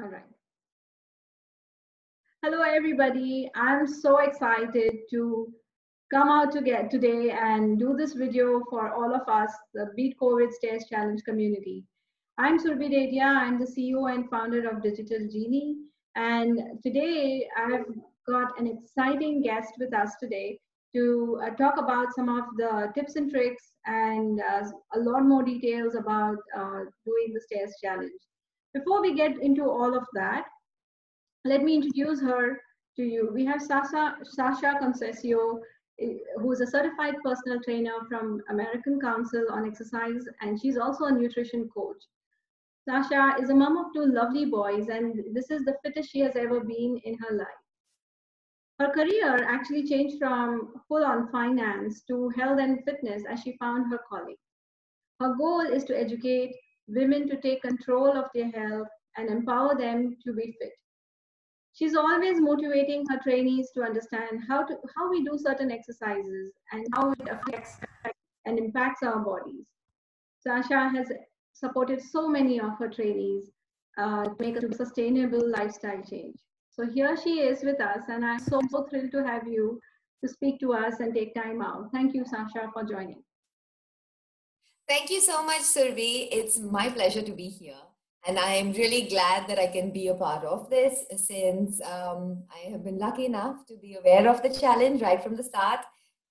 All right. Hello, everybody. I'm so excited to come out today and do this video for all of us, the Beat COVID Stairs Challenge community. I'm Sylvie. I'm the CEO and founder of Digital Genie. And today I've got an exciting guest with us today to talk about some of the tips and tricks and a lot more details about doing the stairs challenge. Before we get into all of that, let me introduce her to you. We have Sasha Concesio, who is a certified personal trainer from American Council on Exercise, and she's also a nutrition coach. Sasha is a mom of two lovely boys, and this is the fittest she has ever been in her life. Her career actually changed from full-on finance to health and fitness as she found her calling. Her goal is to educate women to take control of their health and empower them to be fit. She's always motivating her trainees to understand how we do certain exercises and how it affects and impacts our bodies. Sasha has supported so many of her trainees to make a sustainable lifestyle change. So here she is with us, and I'm so thrilled to have you to speak to us and take time out. Thank you, Sasha, for joining. Thank you so much, Sylvie. It's my pleasure to be here. And I'm really glad that I can be a part of this since I have been lucky enough to be aware of the challenge right from the start,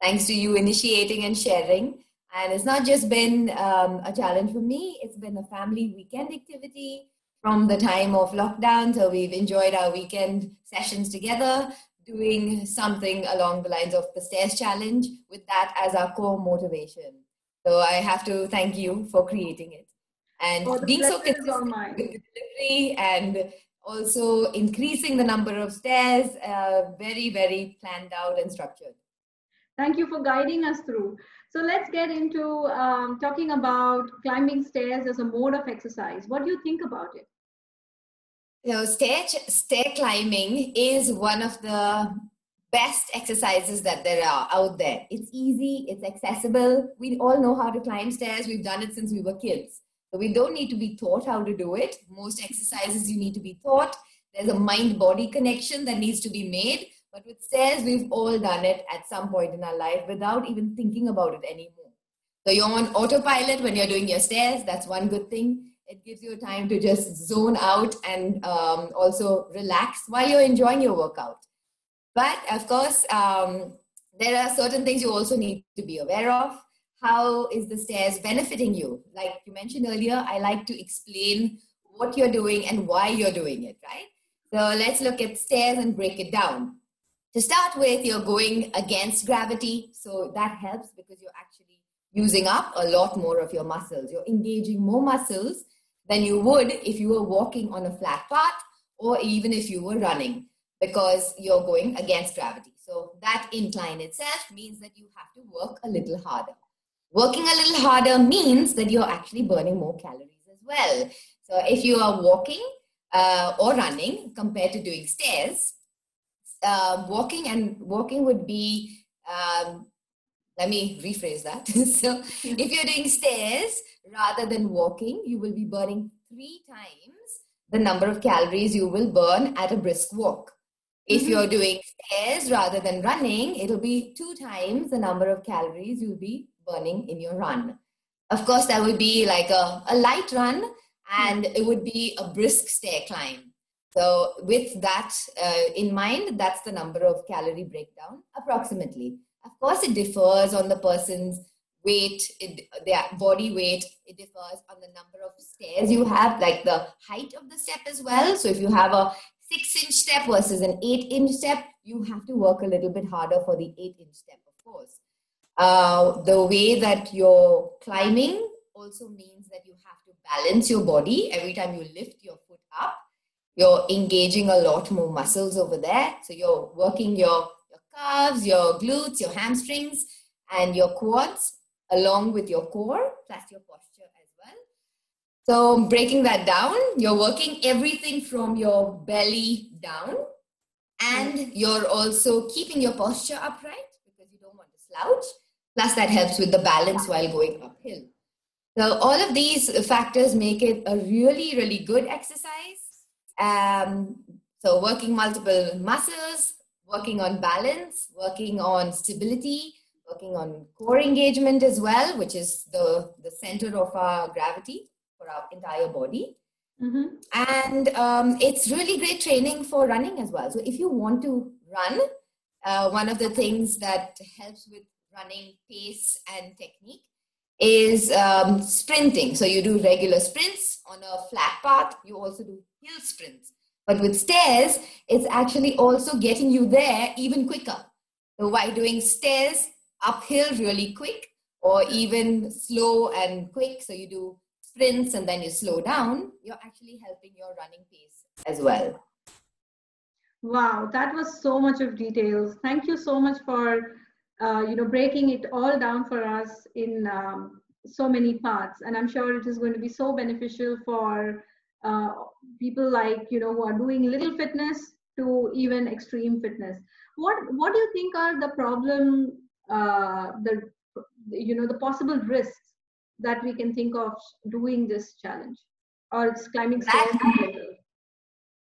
thanks to you initiating and sharing. And it's not just been a challenge for me, it's been a family weekend activity from the time of lockdown. So we've enjoyed our weekend sessions together, doing something along the lines of the stairs challenge with that as our core motivation. So I have to thank you for creating it. And being so consistent with the delivery and also increasing the number of stairs, very, very planned out and structured. Thank you for guiding us through. So let's get into talking about climbing stairs as a mode of exercise. What do you think about it? You know, stair climbing is one of the best exercises that there are out there. It's easy, it's accessible. We all know how to climb stairs. We've done it since we were kids. So we don't need to be taught how to do it. Most exercises you need to be taught. There's a mind-body connection that needs to be made. But with stairs, we've all done it at some point in our life without even thinking about it anymore. So you're on autopilot when you're doing your stairs. That's one good thing. It gives you time to just zone out and also relax while you're enjoying your workout. But of course, there are certain things you also need to be aware of. How is the stairs benefiting you? Like you mentioned earlier, I like to explain what you're doing and why you're doing it, right? So let's look at stairs and break it down. To start with, you're going against gravity. So that helps because you're actually using up a lot more of your muscles. You're engaging more muscles than you would if you were walking on a flat path or even if you were running, because you're going against gravity. So that incline itself means that you have to work a little harder. Working a little harder means that you're actually burning more calories as well. So if you are walking or running compared to doing stairs, walking would be, let me rephrase that. So if you're doing stairs rather than walking, you will be burning 3 times the number of calories you will burn at a brisk walk. If you're doing stairs rather than running, it'll be 2 times the number of calories you'll be burning in your run. Of course, that would be like a light run, and it would be a brisk stair climb. So with that in mind, that's the number of calorie breakdown approximately. Of course, it differs on the person's weight, their body weight. It differs on the number of stairs you have, like the height of the step as well. So if you have a 6-inch step versus an 8-inch step, you have to work a little bit harder for the 8-inch step, of course. The way that you're climbing also means that you have to balance your body. Every time you lift your foot up, you're engaging a lot more muscles over there. So you're working your calves, your glutes, your hamstrings, and your quads, along with your core, plus your posture as well. So breaking that down, you're working everything from your belly down, and you're also keeping your posture upright because you don't want to slouch. Plus that helps with the balance while going uphill. So all of these factors make it a really, really good exercise. So working multiple muscles, working on balance, working on stability, working on core engagement as well, which is the center of our gravity for our entire body. Mm-hmm. And it's really great training for running as well. So if you want to run, one of the things that helps with running pace and technique is sprinting. So you do regular sprints on a flat path. You also do hill sprints. But with stairs, it's actually also getting you there even quicker. So by doing stairs uphill really quick, or even slow and quick, so you do sprints and then you slow down, you're actually helping your running pace as well. Wow, that was so much of details. Thank you so much for breaking it all down for us in so many parts. And I'm sure it is going to be so beneficial for uh, people like who are doing little fitness to even extreme fitness. What do you think are the problem the possible risks that we can think of doing this challenge or it's climbing stairs in general?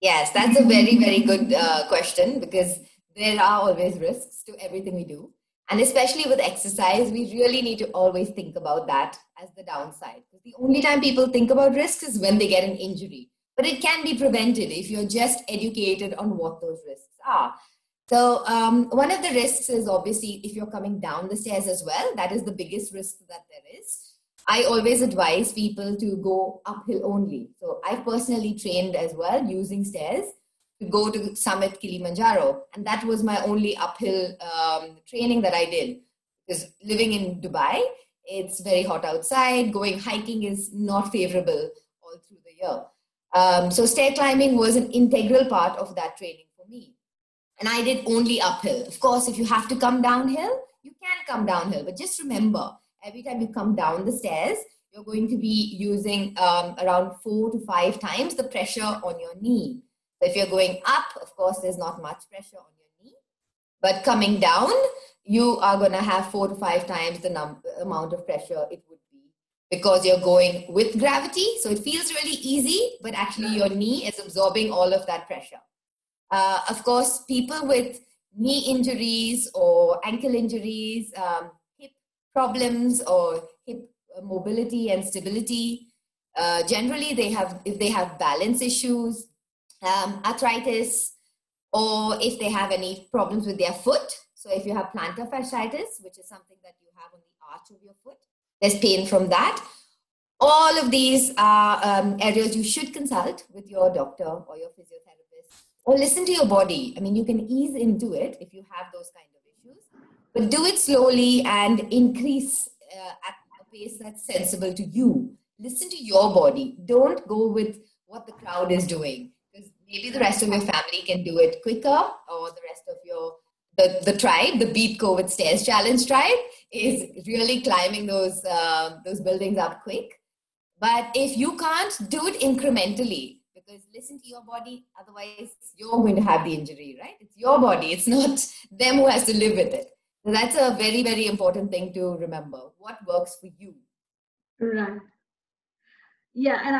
Yes, that's a very, very good question, because there are always risks to everything we do. And especially with exercise, we really need to always think about that as the downside. Because the only time people think about risks is when they get an injury. But it can be prevented if you're just educated on what those risks are. So one of the risks is obviously if you're coming down the stairs as well. That is the biggest risk that there is. I always advise people to go uphill only. So I've personally trained as well using stairs to go to summit Kilimanjaro. And that was my only uphill training that I did. Because living in Dubai, it's very hot outside. Going hiking is not favorable all through the year. So stair climbing was an integral part of that training for me. And I did only uphill. Of course, if you have to come downhill, you can come downhill. But just remember, every time you come down the stairs, you're going to be using around 4 to 5 times the pressure on your knee. So if you're going up, of course, there's not much pressure on your knee. But coming down, you are going to have 4 to 5 times the amount of pressure it would be, because you're going with gravity. So it feels really easy, but actually your knee is absorbing all of that pressure. Of course, people with knee injuries or ankle injuries, hip problems or hip mobility and stability, generally if they have balance issues, arthritis, or if they have any problems with their foot. So if you have plantar fasciitis, which is something that you have on the arch of your foot, there's pain from that. All of these are areas you should consult with your doctor or your physiotherapist, or listen to your body. I mean, you can ease into it if you have those kind of issues, but do it slowly and increase at a pace that's sensible to you. Listen to your body. Don't go with what the crowd is doing, because maybe the rest of your family can do it quicker, or the rest of your the tribe, the Beat COVID Stairs Challenge tribe, is really climbing those buildings up quick. But if you can't, do it incrementally, because listen to your body, otherwise you're going to have the injury, right? It's your body, it's not them who has to live with it. So that's a very, very important thing to remember. What works for you? Right. Yeah, and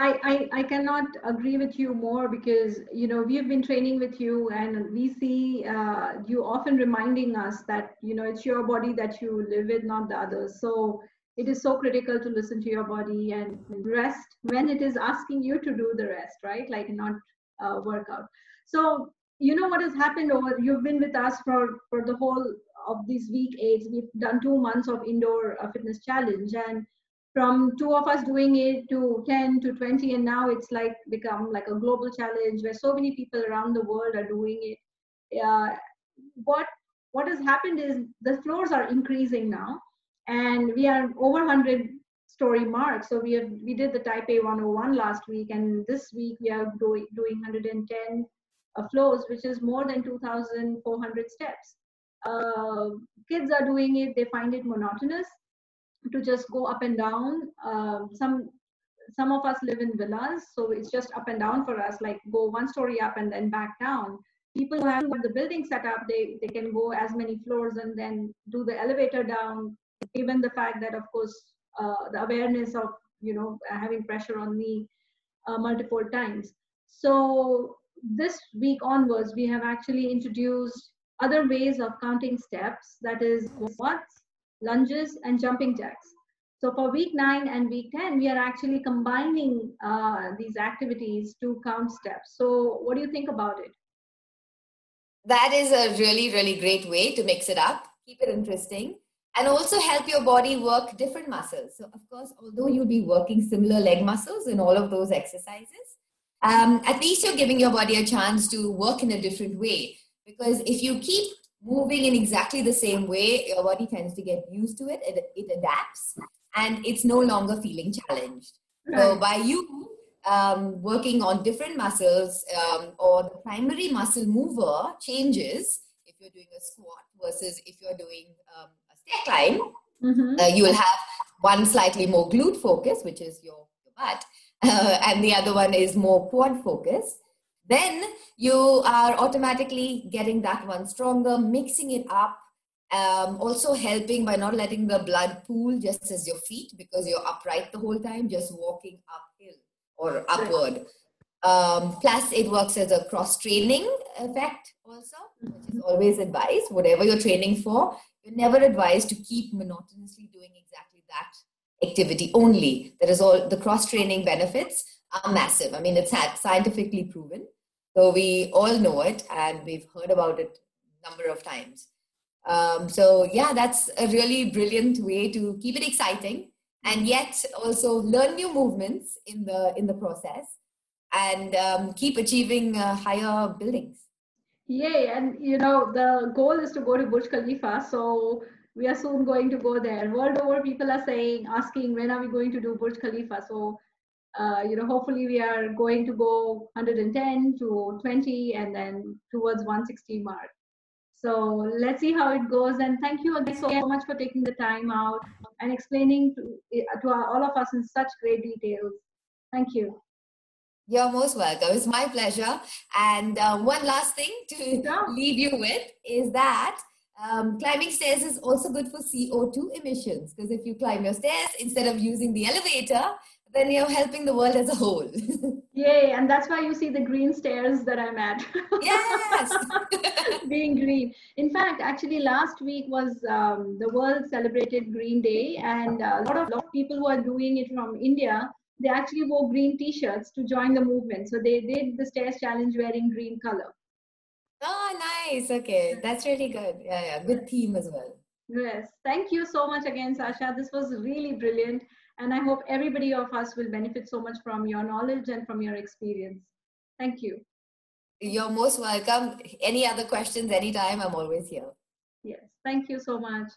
I cannot agree with you more, because we have been training with you and we see you often reminding us that it's your body that you live with, not the others. So it is so critical to listen to your body and rest when it is asking you to do the rest, right? Like not work out. So what has happened over, you've been with us for the whole of these week 8. We've done 2 months of indoor fitness challenge, and from 2 of us doing it to 10 to 20, and now it's like become like a global challenge where so many people around the world are doing it. What has happened is the floors are increasing now, and we are over 100-story mark. So we did the Type A 101 last week, and this week we are doing 110 floors, which is more than 2,400 steps. Kids are doing it, they find it monotonous to just go up and down. Some of us live in villas, so it's just up and down for us, like go 1 story up and then back down. People who have the building set up, they can go as many floors and then do the elevator down. Given the fact that, of course, the awareness of having pressure on me multiple times. So this week onwards, we have actually introduced other ways of counting steps, that is squats, lunges, and jumping jacks. So for week 9 and week 10, we are actually combining these activities to count steps. So what do you think about it? That is a really, really great way to mix it up, keep it interesting, and also help your body work different muscles. So, of course, although you'll be working similar leg muscles in all of those exercises, at least you're giving your body a chance to work in a different way. Because if you keep moving in exactly the same way, your body tends to get used to it, it adapts, and it's no longer feeling challenged. So, Right. by you working on different muscles, or the primary muscle mover changes if you're doing a squat versus if you're doing a stair climb. Mm-hmm. You will have one slightly more glute focus, which is your butt, and the other one is more quad focus. Then you are automatically getting that one stronger, mixing it up. Also helping by not letting the blood pool just as your feet, because you're upright the whole time, just walking uphill or upward. Plus, it works as a cross training effect also, which is always advised. Whatever you're training for, you're never advised to keep monotonously doing exactly that activity only. There is all the cross training benefits are massive. I mean, it's scientifically proven. So we all know it and we've heard about it a number of times. So yeah, that's a really brilliant way to keep it exciting and yet also learn new movements in the process, and keep achieving higher buildings. Yay, and the goal is to go to Burj Khalifa, so we are soon going to go there. World over, people are asking, when are we going to do Burj Khalifa? So, hopefully we are going to go 110 to 20 and then towards 160 mark. So let's see how it goes. And thank you again so much for taking the time out and explaining all of us in such great details. Thank you. You're most welcome. It's my pleasure. And one last thing to Sure. leave you with is that climbing stairs is also good for CO2 emissions, because if you climb your stairs instead of using the elevator, then you're helping the world as a whole. Yay, and that's why you see the green stairs that I'm at. Yes. Being green. In fact, actually, last week was the world celebrated Green Day, and a lot of people who are doing it from India, they actually wore green T-shirts to join the movement. So they did the stairs challenge wearing green color. Oh, nice. Okay. That's really good. Yeah, yeah. Good theme as well. Yes, thank you so much again, Sasha. This was really brilliant, and I hope everybody of us will benefit so much from your knowledge and from your experience. Thank you. You're most welcome. Any other questions, anytime, I'm always here. Yes, thank you so much.